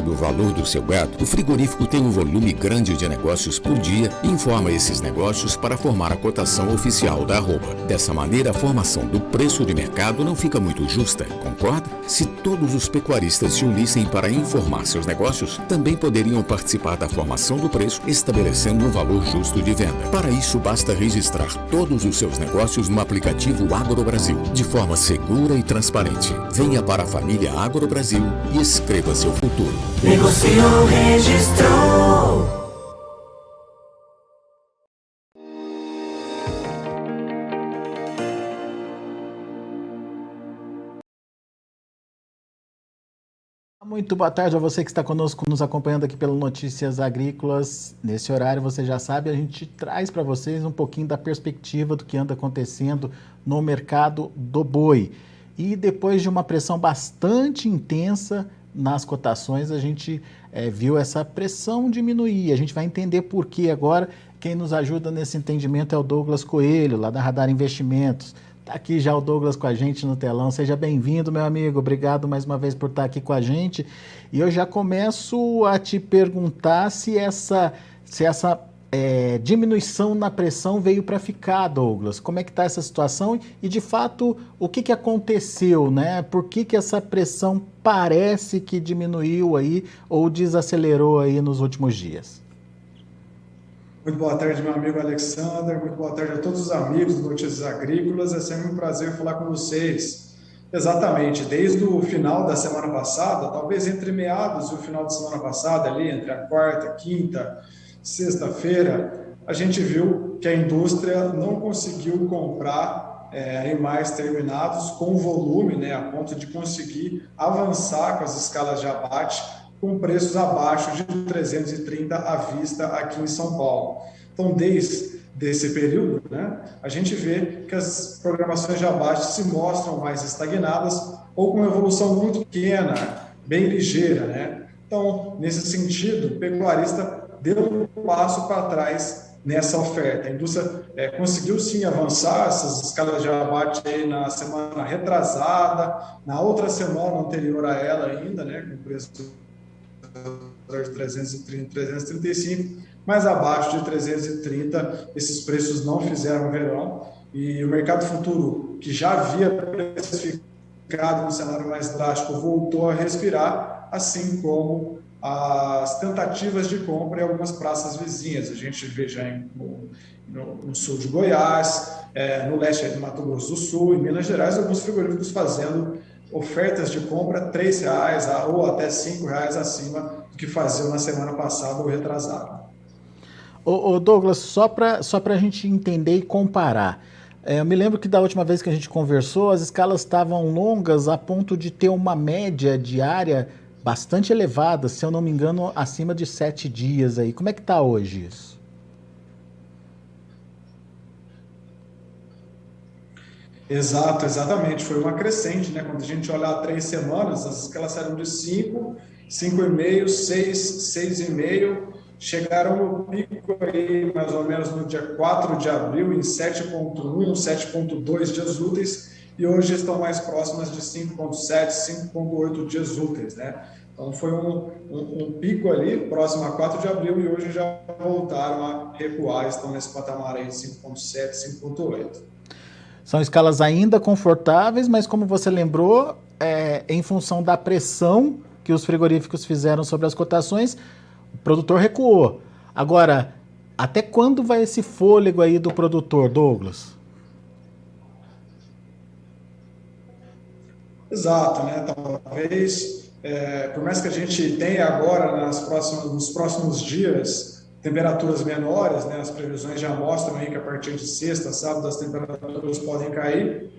do valor do seu gado, o frigorífico tem um volume grande de negócios por dia e informa esses negócios para formar a cotação oficial da arroba. Dessa maneira, a formação do preço de mercado não fica muito justa, concorda? Se todos os pecuaristas se unissem para informar seus negócios, também poderiam participar da formação do preço, estabelecendo um valor justo de venda. Para isso, basta registrar todos os seus negócios no aplicativo AgroBrasil, de forma segura e transparente. Venha para a família AgroBrasil e escreva seu futuro. Negociou, registrou. Muito boa tarde a você que está conosco, nos acompanhando aqui pelo Notícias Agrícolas. Nesse horário, você já sabe, a gente traz para vocês um pouquinho da perspectiva do que anda acontecendo no mercado do boi. E depois de uma pressão bastante intensa nas cotações, a gente viu essa pressão diminuir. A gente vai entender por que agora. Quem nos ajuda nesse entendimento é o Douglas Coelho, lá da Radar Investimentos. Está aqui já o Douglas com a gente no telão. Seja bem-vindo, meu amigo. Obrigado mais uma vez por estar aqui com a gente. E eu já começo a te perguntar se essa diminuição na pressão veio para ficar, Douglas. Como é que está essa situação? E, de fato, o que aconteceu, né? Por que essa pressão parece que diminuiu aí ou desacelerou aí nos últimos dias? Muito boa tarde, meu amigo Alexander. Muito boa tarde a todos os amigos do Notícias Agrícolas. É sempre um prazer falar com vocês. Exatamente, desde o final da semana passada, talvez entre meados e o final da semana passada, ali entre a quarta, quinta, sexta-feira, a gente viu que a indústria não conseguiu comprar animais terminados com volume, né, a ponto de conseguir avançar com as escalas de abate com preços abaixo de 330 à vista aqui em São Paulo. Então, desde esse período, né, a gente vê que as programações de abate se mostram mais estagnadas ou com uma evolução muito pequena, bem ligeira, né? Então, nesse sentido, o pecuarista deu um passo para trás nessa oferta. A indústria conseguiu sim avançar essas escalas de abate aí na semana retrasada, na outra semana anterior a ela ainda, né, com preço de 330, 335, mas abaixo de 330 esses preços não fizeram verão, e o mercado futuro, que já havia precificado no cenário mais drástico, voltou a respirar, assim como as tentativas de compra em algumas praças vizinhas. A gente vê já no sul de Goiás, no leste de Mato Grosso do Sul, em Minas Gerais, alguns frigoríficos fazendo ofertas de compra R$3 ou até R$5 acima do que faziam na semana passada ou retrasada. Ô Douglas, só para a gente entender e comparar, eu me lembro que da última vez que a gente conversou, as escalas estavam longas a ponto de ter uma média diária bastante elevada, se eu não me engano, acima de 7 dias aí. Como é que está hoje isso? Exatamente. Foi uma crescente, né? Quando a gente olha há 3 semanas, as escalas saíram de 5, 5,5, 6, 6,5, chegaram no pico aí, mais ou menos no dia 4 de abril, em 7,1, 7,2 dias úteis, e hoje estão mais próximas de 5,7, 5,8 dias úteis, né? Então foi um pico ali, próximo a 4 de abril, e hoje já voltaram a recuar, estão nesse patamar aí de 5,7, 5,8. São escalas ainda confortáveis, mas como você lembrou, em função da pressão que os frigoríficos fizeram sobre as cotações, o produtor recuou. Agora, até quando vai esse fôlego aí do produtor, Douglas? Exato, né? Talvez, por mais que a gente tenha agora, nos próximos dias, temperaturas menores, né? As previsões já mostram aí que a partir de sexta, sábado, as temperaturas podem cair.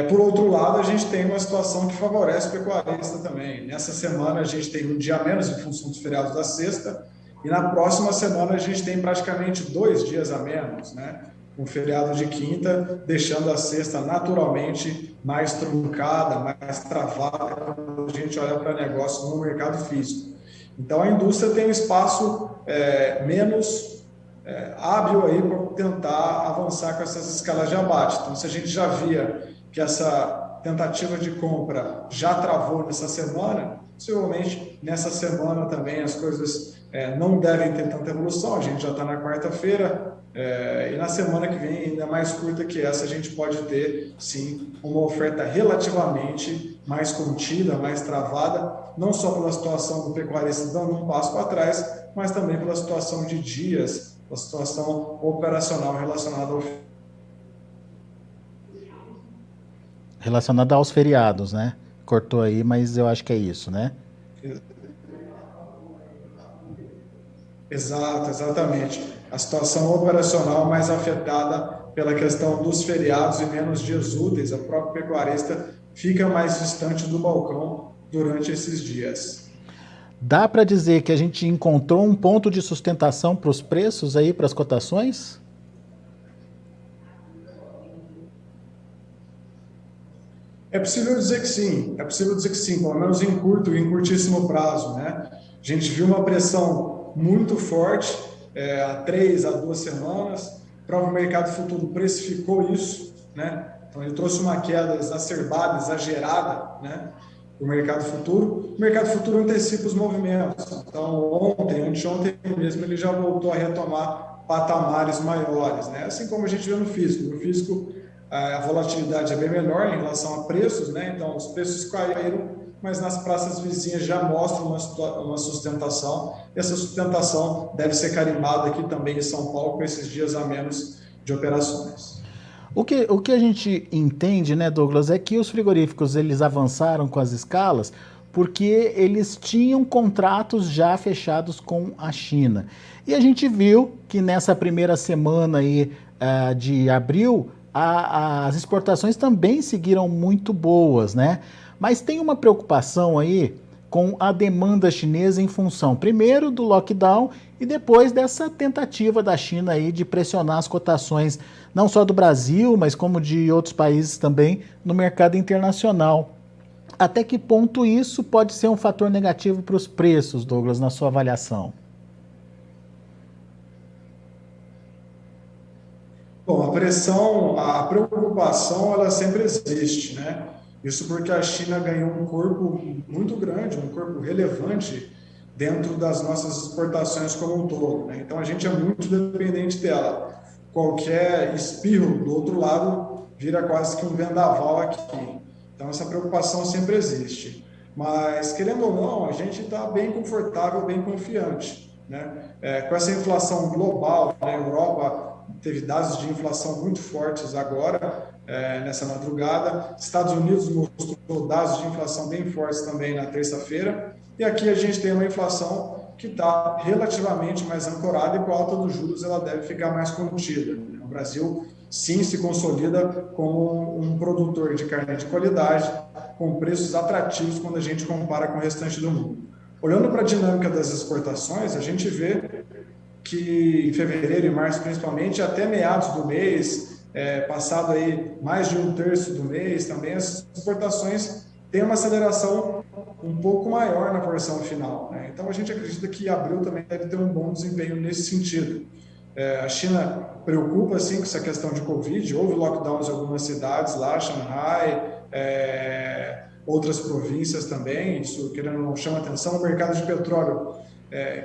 Por outro lado, a gente tem uma situação que favorece o pecuarista também. Nessa semana, a gente tem um dia a menos em função dos feriados da sexta, e na próxima semana a gente tem praticamente 2 dias a menos, né? Um feriado de quinta, deixando a sexta naturalmente mais truncada, mais travada, quando a gente olha para negócio no mercado físico. Então, a indústria tem um espaço menos hábil aí para tentar avançar com essas escalas de abate. Então, se a gente já via que essa tentativa de compra já travou nessa semana, Possivelmente nessa semana também as coisas não devem ter tanta evolução, a gente já está na quarta-feira, e na semana que vem, ainda mais curta que essa, a gente pode ter, sim, uma oferta relativamente mais contida, mais travada, não só pela situação do pecuarista dando um passo para trás, mas também pela situação de dias, a situação operacional Relacionada aos feriados, né? Cortou aí, mas eu acho que é isso, né? Exatamente. A situação operacional mais afetada pela questão dos feriados e menos dias úteis. O próprio pecuarista fica mais distante do balcão durante esses dias. Dá para dizer que a gente encontrou um ponto de sustentação para os preços aí, para as cotações? É possível dizer que sim, pelo menos em curtíssimo prazo, né? A gente viu uma pressão muito forte há 3 a 2 semanas, o próprio mercado futuro precificou isso, né? Então ele trouxe uma queda exacerbada, exagerada, né? O mercado futuro antecipa os movimentos, então anteontem mesmo ele já voltou a retomar patamares maiores, né? Assim como a gente vê no físico a volatilidade é bem menor em relação a preços, né? Então os preços caíram, mas nas praças vizinhas já mostram uma sustentação. Essa sustentação deve ser carimbada aqui também em São Paulo com esses dias a menos de operações. O que a gente entende, né, Douglas, é que os frigoríficos eles avançaram com as escalas porque eles tinham contratos já fechados com a China. E a gente viu que nessa primeira semana aí, de abril, as exportações também seguiram muito boas, né? Mas tem uma preocupação aí com a demanda chinesa em função, primeiro, do lockdown e depois dessa tentativa da China aí de pressionar as cotações, não só do Brasil, mas como de outros países também, no mercado internacional. Até que ponto isso pode ser um fator negativo para os preços, Douglas, na sua avaliação? Bom, a preocupação, ela sempre existe, né? Isso porque a China ganhou um corpo muito grande, um corpo relevante dentro das nossas exportações como um todo, né? Então a gente é muito dependente dela. Qualquer espirro do outro lado vira quase que um vendaval aqui. Então essa preocupação sempre existe. Mas, querendo ou não, a gente está bem confortável, bem confiante, né? Com essa inflação global, na Europa teve dados de inflação muito fortes agora, nessa madrugada. Estados Unidos mostrou dados de inflação bem fortes também na terça-feira. E aqui a gente tem uma inflação que está relativamente mais ancorada e com a alta dos juros ela deve ficar mais contida. O Brasil, sim, se consolida como um produtor de carne de qualidade, com preços atrativos quando a gente compara com o restante do mundo. Olhando para a dinâmica das exportações, a gente vê que em fevereiro e março, principalmente, até meados do mês, passado aí mais de 1/3 do mês, também as exportações têm uma aceleração um pouco maior na porção final, né? Então a gente acredita que abril também deve ter um bom desempenho nesse sentido. A China preocupa, sim, com essa questão de Covid, houve lockdowns em algumas cidades lá, Shanghai, outras províncias também, isso querendo ou não chama atenção. O mercado de petróleo,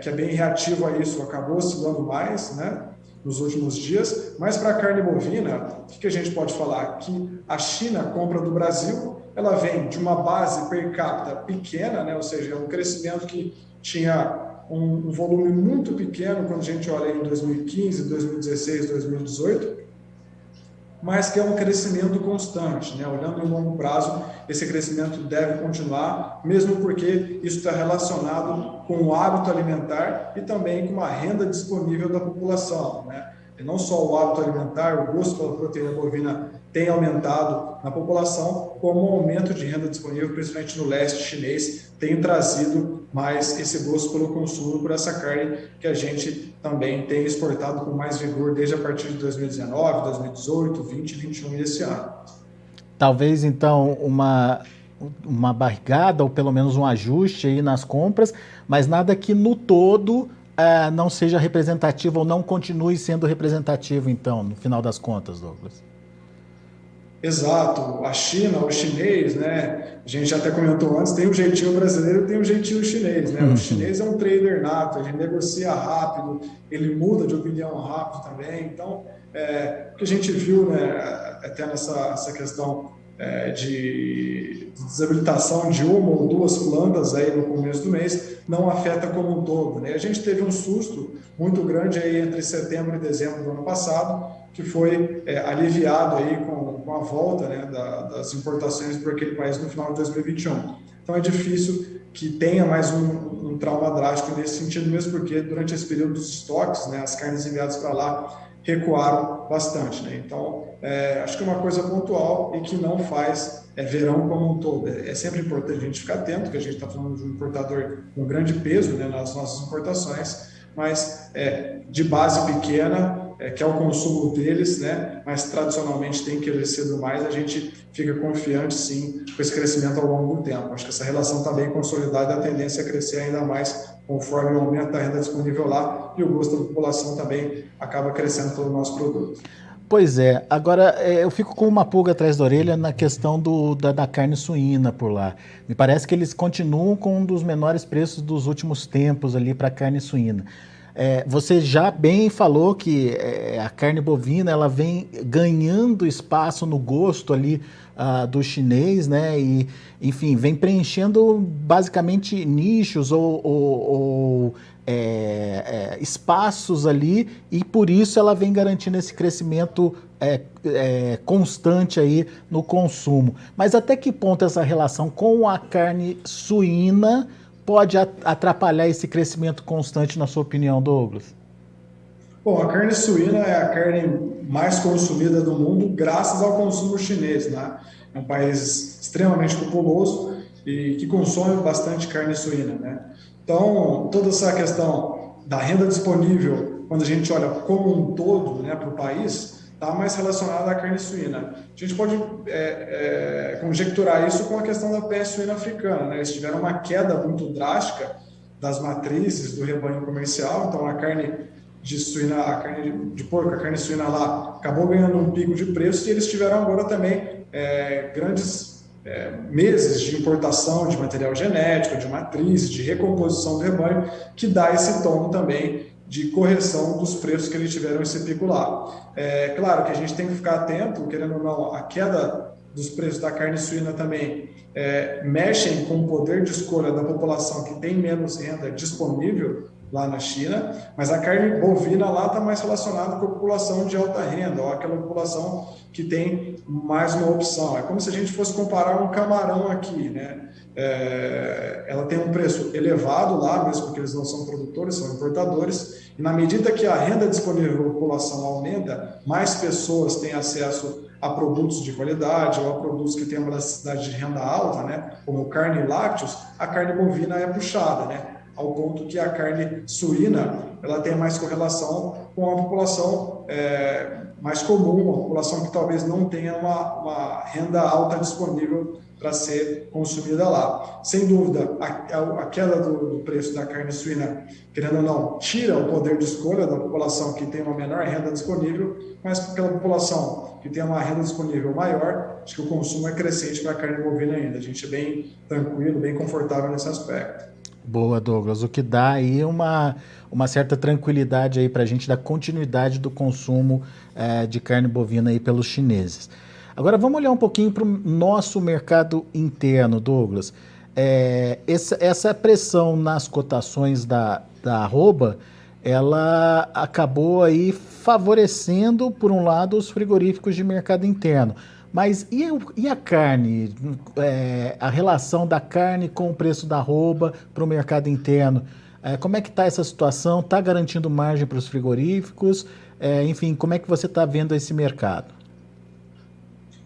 que é bem reativo a isso, acabou oscilando mais, né, nos últimos dias. Mas para a carne bovina, o que a gente pode falar? Que a China compra do Brasil, ela vem de uma base per capita pequena, né, ou seja, é um crescimento que tinha um volume muito pequeno quando a gente olha em 2015, 2016, 2018, mas que é um crescimento constante, né? Olhando em longo prazo, esse crescimento deve continuar, mesmo porque isso está relacionado com o hábito alimentar e também com a renda disponível da população, né? E não só o hábito alimentar, o gosto pela proteína bovina tem aumentado na população, como o aumento de renda disponível, principalmente no leste chinês, tem trazido mais esse gosto pelo consumo por essa carne que a gente também tem exportado com mais vigor desde a partir de 2019, 2018, 20, 21 e esse ano. Talvez, então, uma barrigada ou pelo menos um ajuste aí nas compras, mas nada que no todo não seja representativo ou não continue sendo representativo, então, no final das contas, Douglas. Exato, a China, o chinês, né? A gente até comentou antes, tem o jeitinho brasileiro e tem o jeitinho chinês, né? O chinês é um trader nato, ele negocia rápido, ele muda de opinião rápido também. Então, o que a gente viu, né, até essa questão de desabilitação de uma ou duas plantas aí no começo do mês, não afeta como um todo, né? A gente teve um susto muito grande aí entre setembro e dezembro do ano passado, que foi aliviado aí com a volta, né, das importações para aquele país no final de 2021. Então é difícil que tenha mais um trauma drástico nesse sentido, mesmo porque durante esse período dos estoques, né, as carnes enviadas para lá recuaram bastante, né? Então acho que é uma coisa pontual e que não faz verão como um todo. É sempre importante a gente ficar atento, que a gente está falando de um importador com grande peso, né, nas nossas importações, mas de base pequena, que é o consumo deles, né? Mas tradicionalmente tem crescido mais, a gente fica confiante sim com esse crescimento ao longo do tempo. Acho que essa relação está bem consolidada, a tendência é crescer ainda mais conforme o aumento da renda disponível lá e o gosto da população também acaba crescendo pelo nosso produto. Pois é, agora eu fico com uma pulga atrás da orelha na questão da carne suína por lá. Me parece que eles continuam com um dos menores preços dos últimos tempos ali para carne suína. Você já bem falou que a carne bovina ela vem ganhando espaço no gosto ali do chinês, né? E, enfim, vem preenchendo basicamente nichos ou espaços ali, e por isso ela vem garantindo esse crescimento constante aí no consumo. Mas até que ponto essa relação com a carne suína pode atrapalhar esse crescimento constante, na sua opinião, Douglas? Bom, a carne suína é a carne mais consumida do mundo graças ao consumo chinês, né? É um país extremamente populoso e que consome bastante carne suína, né? Então, toda essa questão da renda disponível, quando a gente olha como um todo, né, para o país, está mais relacionada à carne suína. A gente pode conjecturar isso com a questão da peste suína africana, né? Eles tiveram uma queda muito drástica das matrizes do rebanho comercial, então a carne de suína, a carne de porco, a carne suína lá acabou ganhando um pico de preço e eles tiveram agora também grandes meses de importação de material genético, de matriz, de recomposição do rebanho, que dá esse tom também de correção dos preços que eles tiveram esse pico lá. Claro que a gente tem que ficar atento, querendo ou não, a queda dos preços da carne suína também mexem com o poder de escolha da população que tem menos renda disponível lá na China, mas a carne bovina lá está mais relacionada com a população de alta renda, ou aquela população que tem mais uma opção. É como se a gente fosse comparar um camarão aqui, né? Ela tem um preço elevado lá, mesmo porque eles não são produtores, são importadores, e na medida que a renda disponível da população aumenta, mais pessoas têm acesso a produtos de qualidade ou a produtos que têm uma elasticidade de renda alta, né? Como carne e lácteos, a carne bovina é puxada, né? Ao ponto que a carne suína ela tem mais correlação com a população mais comum, uma população que talvez não tenha uma renda alta disponível para ser consumida lá. Sem dúvida, a queda do preço da carne suína, querendo ou não, tira o poder de escolha da população que tem uma menor renda disponível, mas para aquela população que tem uma renda disponível maior, acho que o consumo é crescente para a carne bovina ainda. A gente é bem tranquilo, bem confortável nesse aspecto. Boa, Douglas. O que dá aí uma certa tranquilidade aí para a gente da continuidade do consumo de carne bovina aí pelos chineses. Agora vamos olhar um pouquinho para o nosso mercado interno, Douglas. Essa pressão nas cotações da arroba, ela acabou aí favorecendo, por um lado, os frigoríficos de mercado interno. Mas e a carne? A relação da carne com o preço da arroba para o mercado interno? Como é que está essa situação? Está garantindo margem para os frigoríficos? Enfim, como é que você está vendo esse mercado?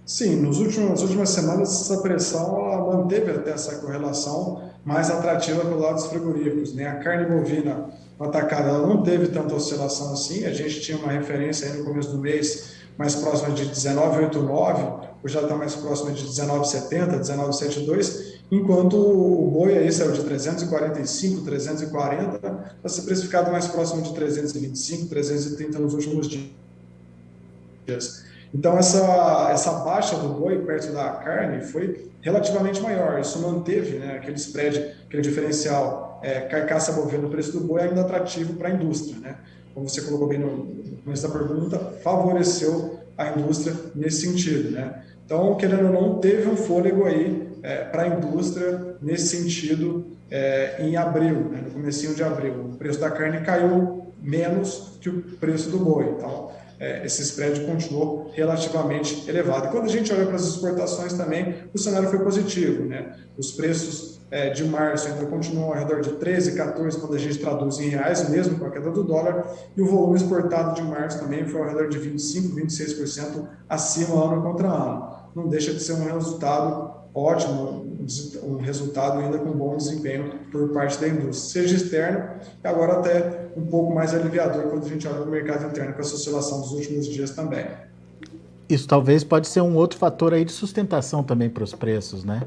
Sim, nas últimas semanas essa pressão ela manteve até essa correlação mais atrativa pelo lado dos frigoríficos, né? A carne bovina no atacado ela não teve tanta oscilação assim, a gente tinha uma referência aí no começo do mês mais próxima de 19,89, hoje já está mais próxima de 19,70, 19,72, enquanto o boi aí saiu de 345, 340, para ser precificado mais próximo de 325, 330 nos últimos dias. Então, essa baixa do boi perto da carne foi relativamente maior. Isso manteve, né, aquele spread, aquele diferencial carcaça bovina, o preço do boi ainda atrativo para a indústria, né? Como você colocou bem no começo da pergunta, favoreceu a indústria nesse sentido, né? Então, querendo ou não, teve um fôlego aí para a indústria nesse sentido em abril, né, no comecinho de abril. O preço da carne caiu menos que o preço do boi. Então, esse spread continuou relativamente elevado. E quando a gente olha para as exportações também, o cenário foi positivo, né? Os preços de março ainda continuam ao redor de 13, 14 quando a gente traduz em reais, mesmo com a queda do dólar, e o volume exportado de março também foi ao redor de 25, 26% acima ano contra ano. Não deixa de ser um resultado ótimo, um resultado ainda com bom desempenho por parte da indústria, seja externo, e agora até um pouco mais aliviador quando a gente olha para o mercado interno com essa oscilação dos últimos dias também. Isso talvez pode ser um outro fator aí de sustentação também para os preços, né?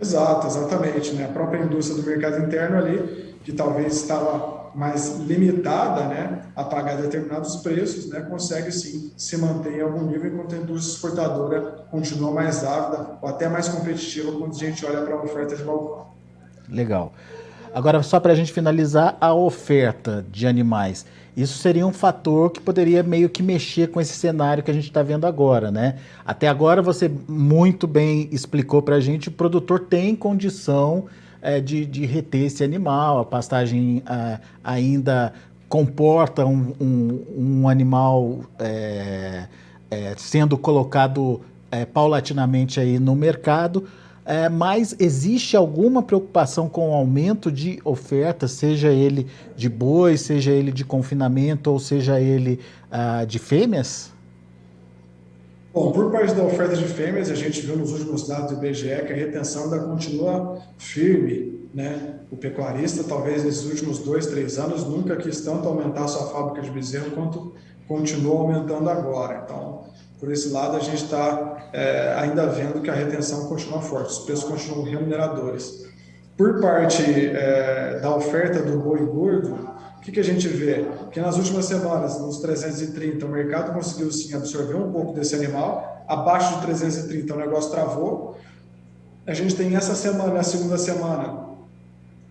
Exato, exatamente, né? A própria indústria do mercado interno ali, que talvez estava mais limitada, né, a pagar determinados preços, né, consegue sim se manter em algum nível, enquanto a indústria exportadora continua mais ávida ou até mais competitiva quando a gente olha para a oferta de balcão. Legal. Agora, só para a gente finalizar, a oferta de animais. Isso seria um fator que poderia meio que mexer com esse cenário que a gente está vendo agora, né? Até agora você muito bem explicou para a gente, o produtor tem condição de reter esse animal, a pastagem ainda comporta um animal sendo colocado paulatinamente aí no mercado. Mas existe alguma preocupação com o aumento de oferta, seja ele de boi, seja ele de confinamento ou seja ele de fêmeas? Bom, por parte da oferta de fêmeas, a gente viu nos últimos dados do IBGE que a retenção ainda continua firme, né? O pecuarista, talvez nesses últimos 2, 3 anos, nunca quis tanto aumentar a sua fábrica de bezerro quanto continua aumentando agora. Então, por esse lado, a gente está ainda vendo que a retenção continua forte, os preços continuam remuneradores. Por parte da oferta do boi gordo, o que a gente vê? Que nas últimas semanas, nos 330, o mercado conseguiu sim absorver um pouco desse animal, abaixo de 330 o negócio travou. A gente tem essa semana, a segunda semana,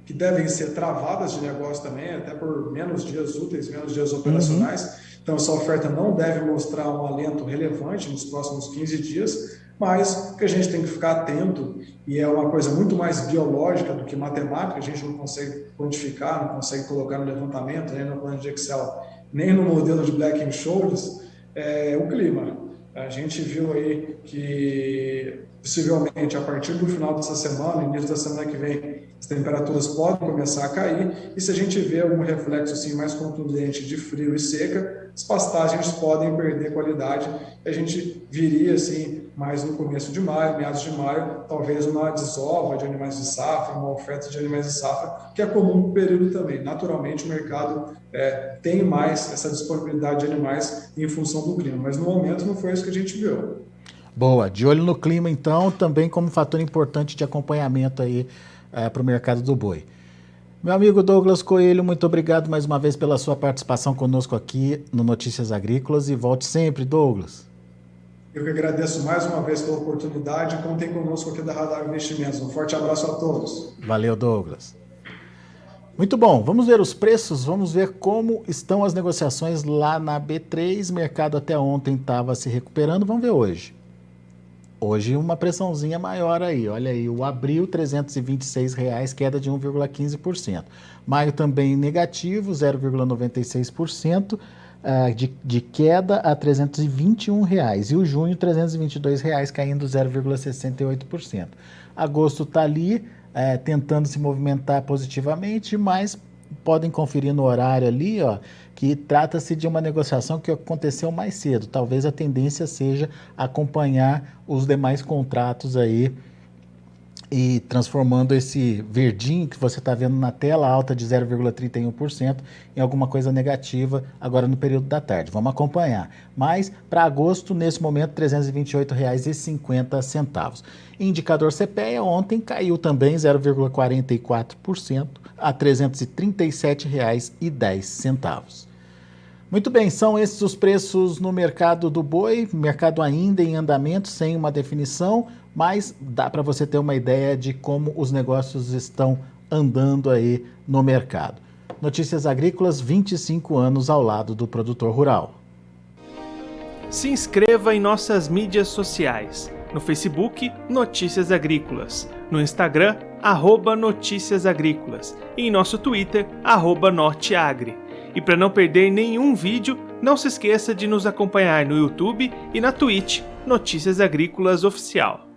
que devem ser travadas de negócio também, até por menos dias úteis, menos dias operacionais. Então, essa oferta não deve mostrar um alento relevante nos próximos 15 dias, mas que a gente tem que ficar atento, e é uma coisa muito mais biológica do que matemática, a gente não consegue quantificar, não consegue colocar no levantamento, nem no plano de Excel, nem no modelo de Black-Scholes, o clima. A gente viu aí que, possivelmente, a partir do final dessa semana, início da semana que vem, as temperaturas podem começar a cair, e se a gente vê algum reflexo assim, mais contundente de frio e seca, as pastagens podem perder qualidade, e a gente viria assim, mais no começo de maio, meados de maio, talvez uma desova de animais de safra, uma oferta de animais de safra, que é comum no período também. Naturalmente, o mercado tem mais essa disponibilidade de animais em função do clima, mas no momento não foi isso que a gente viu. Boa, de olho no clima então, também como fator importante de acompanhamento aí para o mercado do boi. Meu amigo Douglas Coelho, muito obrigado mais uma vez pela sua participação conosco aqui no Notícias Agrícolas, e volte sempre, Douglas. Eu que agradeço mais uma vez pela oportunidade, e contem conosco aqui da Radar Investimentos. Um forte abraço a todos. Valeu, Douglas. Muito bom, vamos ver os preços, vamos ver como estão as negociações lá na B3. O mercado até ontem estava se recuperando, vamos ver hoje. Hoje uma pressãozinha maior aí, olha aí, o abril R$ 326, queda de 1,15%. Maio também negativo, 0,96%, de queda a R$ 321. E o junho R$ 322, caindo 0,68%. Agosto está ali, tentando se movimentar positivamente, mas podem conferir no horário ali, ó, que trata-se de uma negociação que aconteceu mais cedo. Talvez a tendência seja acompanhar os demais contratos aí e transformando esse verdinho que você está vendo na tela, alta de 0,31%, em alguma coisa negativa agora no período da tarde. Vamos acompanhar. Mas para agosto, nesse momento, R$ 328,50. Indicador CPEA ontem caiu também 0,44% a R$ 337,10. Muito bem, são esses os preços no mercado do boi, mercado ainda em andamento, sem uma definição, mas dá para você ter uma ideia de como os negócios estão andando aí no mercado. Notícias Agrícolas, 25 anos ao lado do produtor rural. Se inscreva em nossas mídias sociais. No Facebook, Notícias Agrícolas. No Instagram, @Notícias Agrícolas. E em nosso Twitter, @Norteagri. E para não perder nenhum vídeo, não se esqueça de nos acompanhar no YouTube e na Twitch, Notícias Agrícolas Oficial.